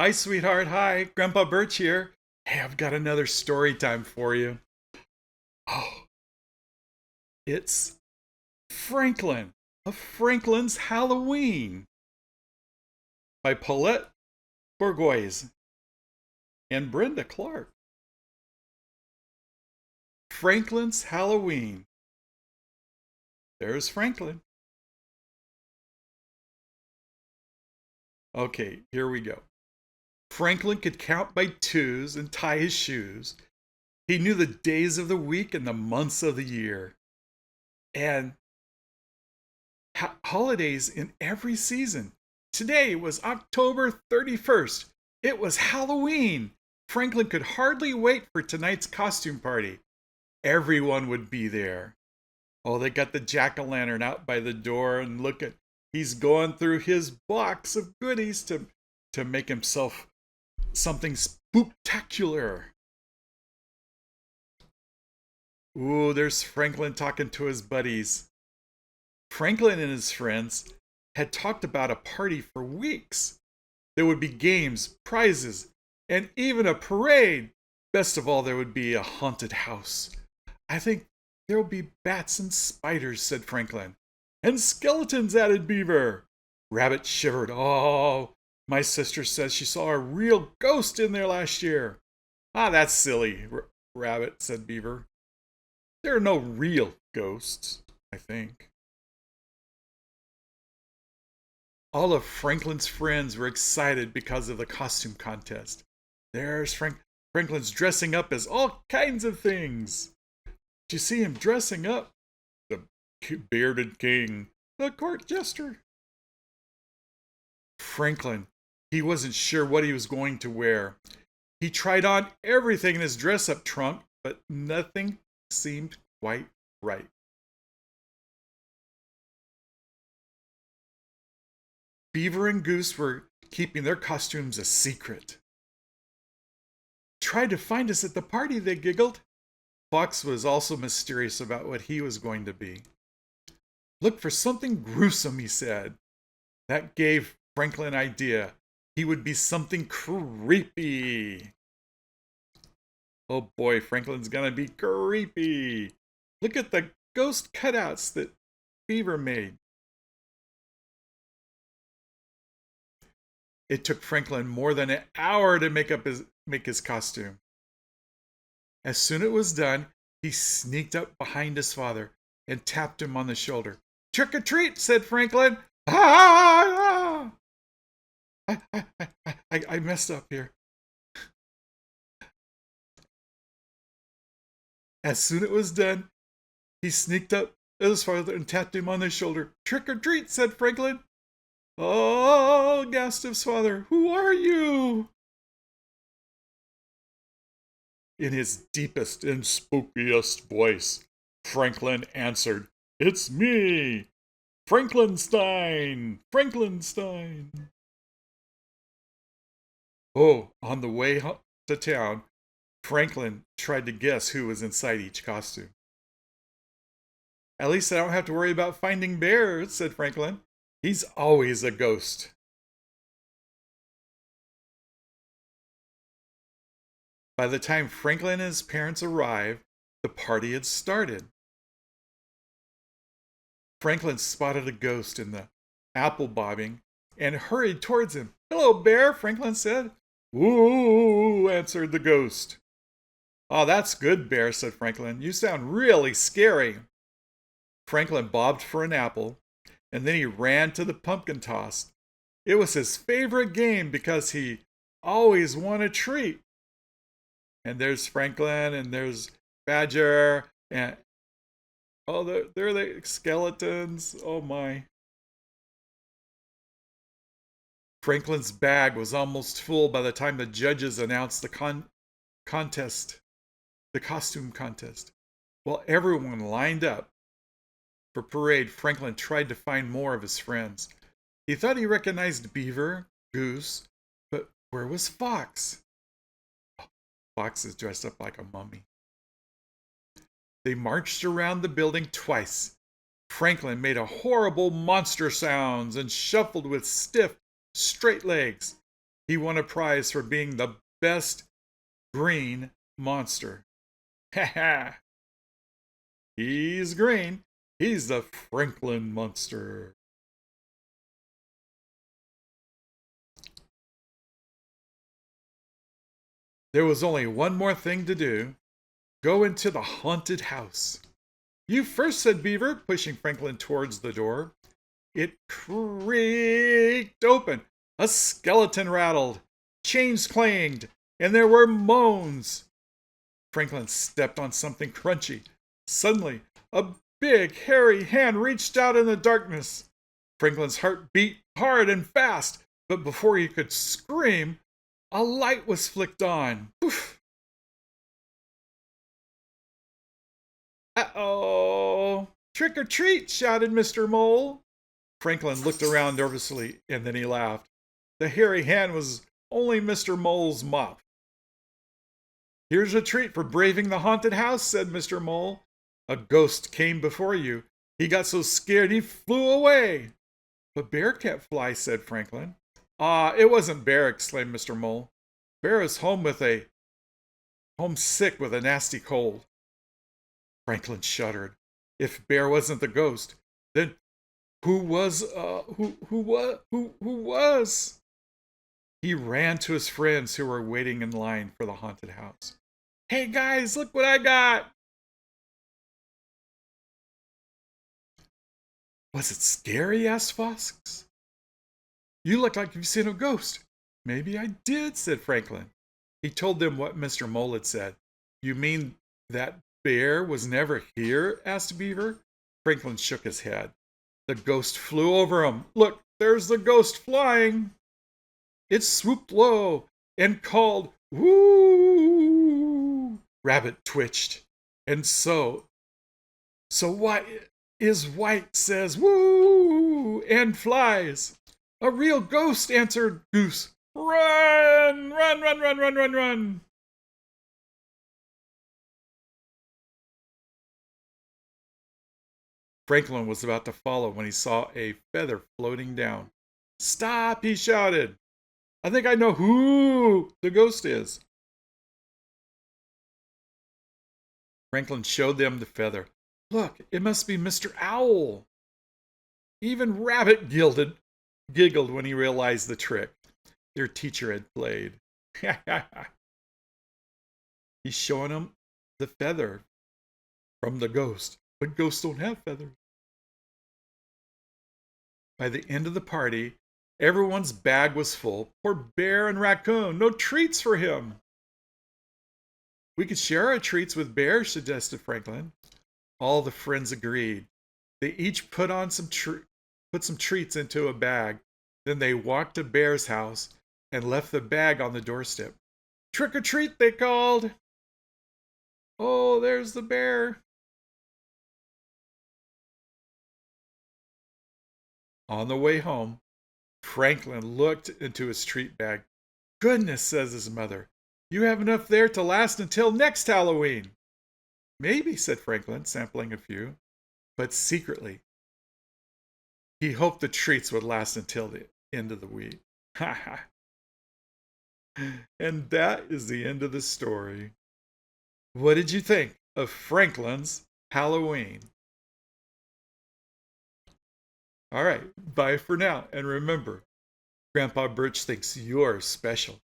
Hi, sweetheart. Hi, Grandpa Birch here. Hey, I've got another story time for you. Oh, it's Franklin of Franklin's Halloween by Paulette Bourgeois and Brenda Clark. Franklin's Halloween. There's Franklin. Okay, here we go. Franklin could count by twos and tie his shoes. He knew the days of the week and the months of the year. And holidays in every season. Today was October 31st. It was Halloween. Franklin could hardly wait for tonight's costume party. Everyone would be there. Oh, they got the jack-o'-lantern out by the door, and look at, he's going through his box of goodies to make himself something spooktacular. Ooh, there's Franklin talking to his buddies. Franklin and his friends had talked about a party for weeks. There would be games, prizes, and even a parade. Best of all, there would be a haunted house. I think there will be bats and spiders, said Franklin. And skeletons, added Beaver. Rabbit shivered. Oh, my sister says she saw a real ghost in there last year. Ah, that's silly, Rabbit, said Beaver. There are no real ghosts, I think. All of Franklin's friends were excited because of the costume contest. There's Franklin's dressing up as all kinds of things. Did you see him dressing up? The bearded king, the court jester. Franklin, he wasn't sure what he was going to wear. He tried on everything in his dress-up trunk, but nothing seemed quite right. Beaver and Goose were keeping their costumes a secret. Tried to find us at the party, they giggled. Fox was also mysterious about what he was going to be. Look for something gruesome, he said. That gave Franklin an idea. He would be something creepy. Oh boy, Franklin's gonna be creepy. Look at the ghost cutouts that Beaver made. It took Franklin more than an hour to make his costume. As soon as it was done, he sneaked up behind his father and tapped him on the shoulder. Trick or treat, said Franklin. Ah! I messed up here. As soon as it was done, he sneaked up his father and tapped him on the shoulder. Trick or treat, said Franklin. Oh, gasped his father. Who are you? In his deepest and spookiest voice, Franklin answered, It's me, Franklinstein, Franklinstein. Oh, on the way to town, Franklin tried to guess who was inside each costume. At least I don't have to worry about finding Bear, said Franklin. He's always a ghost. By the time Franklin and his parents arrived, the party had started. Franklin spotted a ghost in the apple bobbing and hurried towards him. Hello, Bear, Franklin said. Ooh, answered the ghost. Oh, that's good, Bear, said Franklin. You sound really scary. Franklin bobbed for an apple, and then he ran to the pumpkin toss. It was his favorite game because he always won a treat. And there's Franklin, and there's Badger, and oh, they're the skeletons. Oh my. Franklin's bag was almost full by the time the judges announced the costume contest. While everyone lined up for parade, Franklin tried to find more of his friends. He thought he recognized Beaver, Goose, but where was Fox? Fox is dressed up like a mummy. They marched around the building twice. Franklin made a horrible monster sounds and shuffled with stiff, straight legs. he won a prize for being the best green monster. Ha ha! He's green. He's the Franklin monster. There was only one more thing to do. Go into the haunted house. You first, said Beaver, pushing Franklin towards the door. It creaked open. A skeleton rattled. Chains clanged, and there were moans. Franklin stepped on something crunchy. Suddenly, a big, hairy hand reached out in the darkness. Franklin's heart beat hard and fast, but before he could scream, a light was flicked on. Poof! Uh-oh! Trick or treat, shouted Mr. Mole. Franklin looked around nervously, and then he laughed. The hairy hand was only Mr. Mole's mop. Here's a treat for braving the haunted house, said Mr. Mole. A ghost came before you. He got so scared he flew away. But Bear can't fly, said Franklin. Ah, it wasn't Bear, exclaimed Mr. Mole. Bear is homesick with a nasty cold. Franklin shuddered. If Bear wasn't the ghost, then who was? Who was? He ran to his friends who were waiting in line for the haunted house. Hey guys, look what I got! Was it scary? Asked Fox. You look like you've seen a ghost. Maybe I did, said Franklin. He told them what Mr. Mole had said. You mean that Bear was never here? Asked Beaver. Franklin shook his head. The ghost flew over him. Look, there's the ghost flying. It swooped low and called, woo! Rabbit twitched. And so what is white says, woo, and flies. A real ghost, answered Goose. Run, run, run, run, run, run, run. Franklin was about to follow when he saw a feather floating down. Stop, he shouted. I think I know who the ghost is. Franklin showed them the feather. Look, it must be Mr. Owl. Even Rabbit giggled when he realized the trick their teacher had played. He's showing them the feather from the ghost, but ghosts don't have feathers. By the end of the party, everyone's bag was full. Poor Bear and Raccoon, no treats for him. We could share our treats with Bear, suggested Franklin. All the friends agreed. They each put some treats into a bag. Then they walked to Bear's house and left the bag on the doorstep. Trick or treat, they called. Oh, there's the bear. On the way home, Franklin looked into his treat bag. Goodness, says his mother, you have enough there to last until next Halloween. Maybe, said Franklin, sampling a few, but secretly, he hoped the treats would last until the end of the week. Ha ha. And that is the end of the story. What did you think of Franklin's Halloween? All right, bye for now. And remember, Grandpa Birch thinks you're special.